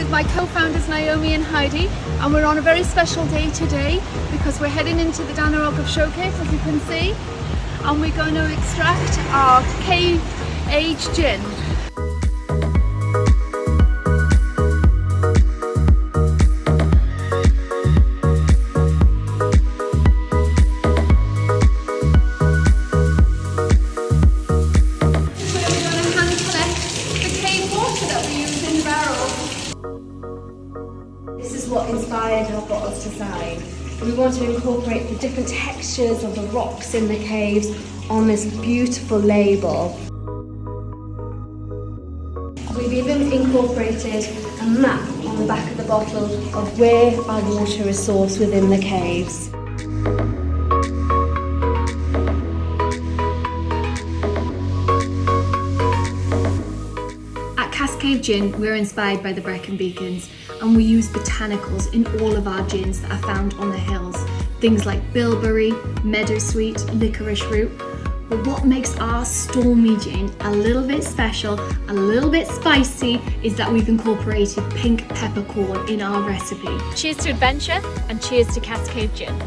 with my co-founders Naomi and Heidi, and we're on a very special day today because we're heading into the Dan Yr Ogof showcase, as you can see, and we're going to extract our cave aged gin. This is what inspired our bottles design. We want to incorporate the different textures of the rocks in the caves on this beautiful label. We've even incorporated a map on the back of the bottle of where our water is sourced within the caves. At Cascave Gin, we're inspired by the Breton Beacons, and we use botanicals in all of our gins that are found on the hills. Things like bilberry, meadowsweet, licorice root. But what makes our Stormy Gin a little bit special, a little bit spicy, is that we've incorporated pink peppercorn in our recipe. Cheers to adventure and cheers to Cascave Gin.